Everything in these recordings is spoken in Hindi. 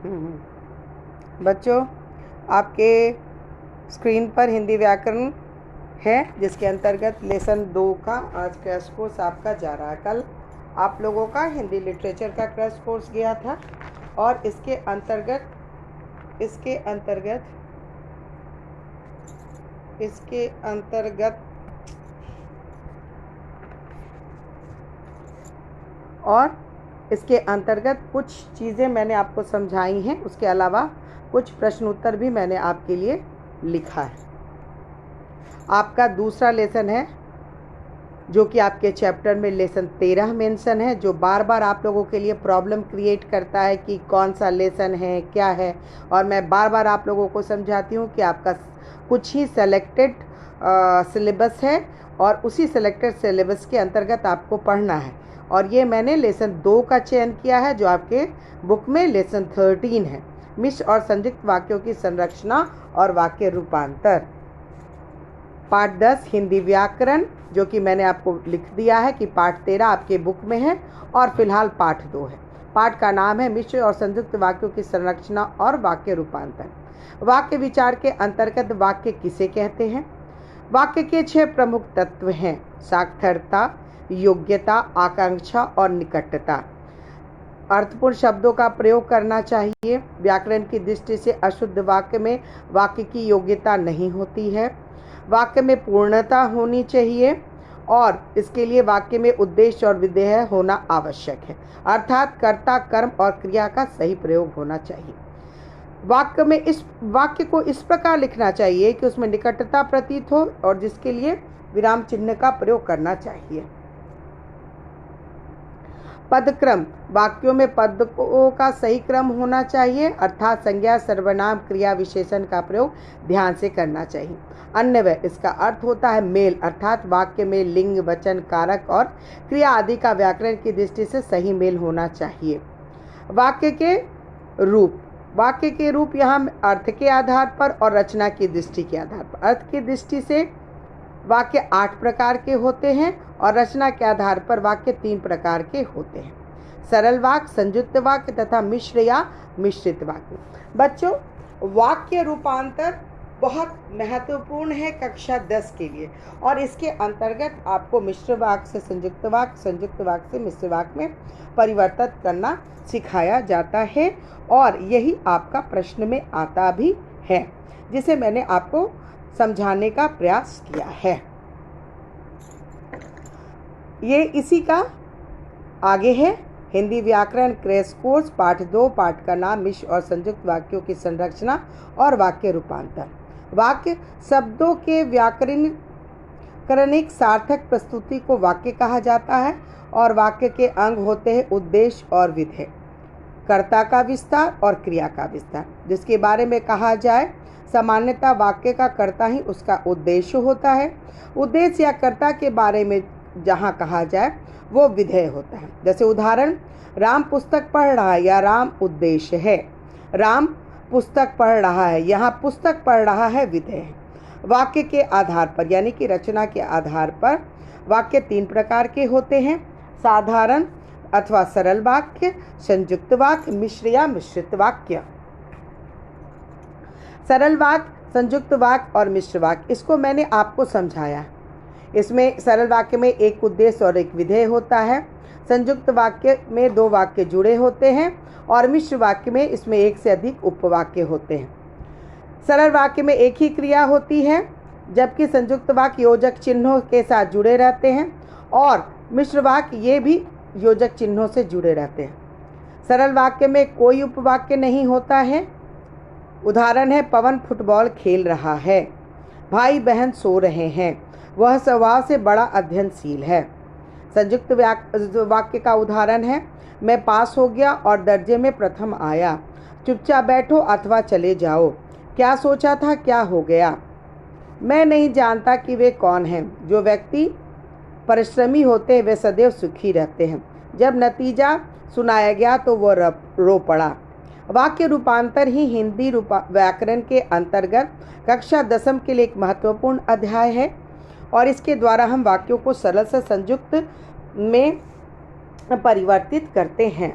बच्चों, आपके स्क्रीन पर हिंदी व्याकरण है, जिसके अंतर्गत लेसन 2 का आज क्रैश कोर्स आपका जा रहा है। कल आप लोगों का हिंदी लिटरेचर का क्रैश कोर्स गया था और इसके अंतर्गत कुछ चीज़ें मैंने आपको समझाई हैं। उसके अलावा कुछ प्रश्न उत्तर भी मैंने आपके लिए लिखा है। आपका दूसरा लेसन है जो कि आपके चैप्टर में लेसन 13 मेंशन है, जो बार बार आप लोगों के लिए प्रॉब्लम क्रिएट करता है कि कौन सा लेसन है, क्या है। और मैं बार बार आप लोगों को समझाती हूँ कि आपका कुछ ही सेलेक्टेड सिलेबस है और उसी सेलेक्टेड सिलेबस के अंतर्गत आपको पढ़ना है। और ये मैंने लेसन 2 का चयन किया है, जो आपके बुक में लेसन 13 है, मिश्र और संयुक्त वाक्यों की संरचना और वाक्य रूपांतर। पाठ 10 हिंदी व्याकरण, जो कि मैंने आपको लिख दिया है कि पाठ 13 आपके बुक में है और फिलहाल पाठ 2 है। पाठ का नाम है मिश्र और संयुक्त वाक्यों की संरचना और वाक्य रूपांतर। वाक्य विचार के अंतर्गत वाक्य किसे कहते हैं? वाक्य के 6 प्रमुख तत्व हैं: साक्षरता, योग्यता, आकांक्षा और निकटता। अर्थपूर्ण शब्दों का प्रयोग करना चाहिए। व्याकरण की दृष्टि से अशुद्ध वाक्य में वाक्य की योग्यता नहीं होती है। वाक्य में पूर्णता होनी चाहिए और इसके लिए वाक्य में उद्देश्य और विधेय होना आवश्यक है, अर्थात कर्ता, कर्म और क्रिया का सही प्रयोग होना चाहिए। वाक्य को इस प्रकार लिखना चाहिए कि उसमें निकटता प्रतीत हो और जिसके लिए विराम चिन्ह का प्रयोग करना चाहिए। पदक्रम, वाक्यों में पदों का सही क्रम होना चाहिए, अर्थात संज्ञा, सर्वनाम, क्रिया, विशेषण का प्रयोग ध्यान से करना चाहिए। अन्वय, इसका अर्थ होता है मेल, अर्थात वाक्य में लिंग, वचन, कारक और क्रिया आदि का व्याकरण की दृष्टि से सही मेल होना चाहिए। वाक्य के रूप यहाँ अर्थ के आधार पर और रचना की दृष्टि के आधार पर। अर्थ की दृष्टि से वाक्य 8 प्रकार के होते हैं और रचना के आधार पर वाक्य 3 प्रकार के होते हैं: सरल वाक्य, संयुक्त वाक्य तथा मिश्र या मिश्रित वाक्य। बच्चों, वाक्य रूपांतर बहुत महत्वपूर्ण है कक्षा 10 के लिए और इसके अंतर्गत आपको मिश्र वाक्य से संयुक्त वाक्य, संयुक्त वाक्य से मिश्र वाक्य में परिवर्तित करना सिखाया जाता है और यही आपका प्रश्न में आता भी है, जिसे मैंने आपको समझाने का प्रयास किया है। ये इसी का आगे है। हिंदी व्याकरण क्रैश कोर्स पाठ 2, पाठ का नाम मिश्र और संयुक्त वाक्यों की संरचना और वाक्य रूपांतर। वाक्य शब्दों के व्याकरणिक सार्थक प्रस्तुति को वाक्य कहा जाता है और वाक्य के अंग होते हैं उद्देश्य और विधेय, कर्ता का विस्तार और क्रिया का विस्तार। जिसके बारे में कहा जाए, सामान्यतः वाक्य का कर्ता ही उसका उद्देश्य होता है। उद्देश्य या कर्ता के बारे में जहाँ कहा जाए वो विधेय होता है। जैसे उदाहरण, राम पुस्तक पढ़ रहा है या राम उद्देश्य है। राम पुस्तक पढ़ रहा है, यहाँ पुस्तक पढ़ रहा है विधेय है। वाक्य के आधार पर यानी कि रचना के आधार पर वाक्य 3 प्रकार के होते हैं: साधारण अथवा सरल वाक्य, संयुक्त वाक्य, मिश्र या मिश्रित वाक्य। सरल वाक्य, संयुक्त वाक्य और मिश्र वाक्य, इसको मैंने आपको समझाया। इसमें सरल वाक्य में एक उद्देश्य और एक विधेय होता है। संयुक्त वाक्य में 2 वाक्य जुड़े होते हैं और मिश्र वाक्य में इसमें 1 से अधिक उपवाक्य होते हैं। सरल वाक्य में एक ही क्रिया होती है, जबकि संयुक्त वाक्य योजक चिन्हों के साथ जुड़े रहते हैं और मिश्र वाक्य ये भी योजक चिन्हों से जुड़े रहते हैं। सरल वाक्य में कोई उपवाक्य नहीं होता है। उदाहरण है, पवन फुटबॉल खेल रहा है, भाई बहन सो रहे हैं, वह स्वभाव से बड़ा अध्ययनशील है। संयुक्त वाक्य का उदाहरण है, मैं पास हो गया और दर्जे में प्रथम आया, चुपचाप बैठो अथवा चले जाओ, क्या सोचा था क्या हो गया। मैं नहीं जानता कि वे कौन हैं। जो व्यक्ति परिश्रमी होते हैं वे सदैव सुखी रहते हैं। जब नतीजा सुनाया गया तो वह रो पड़ा। वाक्य रूपांतर ही हिंदी व्याकरण के अंतर्गत कक्षा 10 के लिए एक महत्वपूर्ण अध्याय है और इसके द्वारा हम वाक्यों को सरल से संयुक्त में परिवर्तित करते हैं।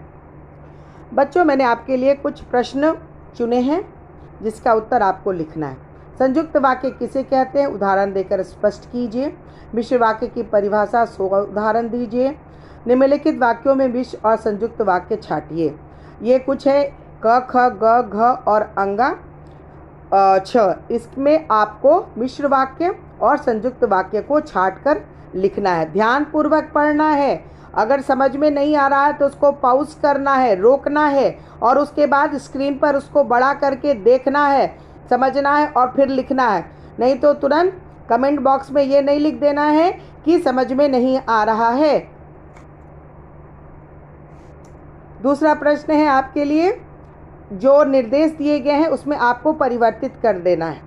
बच्चों, मैंने आपके लिए कुछ प्रश्न चुने हैं जिसका उत्तर आपको लिखना है। संयुक्त वाक्य किसे कहते हैं, उदाहरण देकर स्पष्ट कीजिए। मिश्र वाक्य की परिभाषा 100 उदाहरण दीजिए। निम्नलिखित वाक्यों में मिश्र और संयुक्त वाक्य छांटिए। ये कुछ है क, ख, ग, घ और अंगा छ। इसमें आपको मिश्र वाक्य और संयुक्त वाक्य को छांट कर लिखना है। ध्यानपूर्वक पढ़ना है। अगर समझ में नहीं आ रहा है तो उसको पॉज करना है, रोकना है और उसके बाद स्क्रीन पर उसको बड़ा करके देखना है, समझना है और फिर लिखना है। नहीं तो तुरंत कमेंट बॉक्स में ये नहीं लिख देना है कि समझ में नहीं आ रहा है। दूसरा प्रश्न है आपके लिए, जो निर्देश दिए गए हैं उसमें आपको परिवर्तित कर देना है।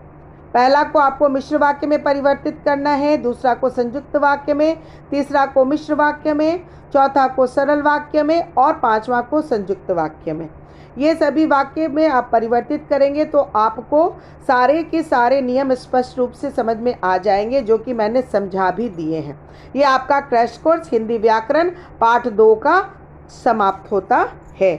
पहला को आपको मिश्र वाक्य में परिवर्तित करना है, दूसरा को संयुक्त वाक्य में, तीसरा को मिश्र वाक्य में, चौथा को सरल वाक्य में और पांचवा को संयुक्त वाक्य में। ये सभी वाक्य में आप परिवर्तित करेंगे तो आपको सारे के सारे नियम स्पष्ट रूप से समझ में आ जाएंगे, जो कि मैंने समझा भी दिए हैं। ये आपका क्रैश कोर्स हिंदी व्याकरण पाठ 2 का समाप्त होता है।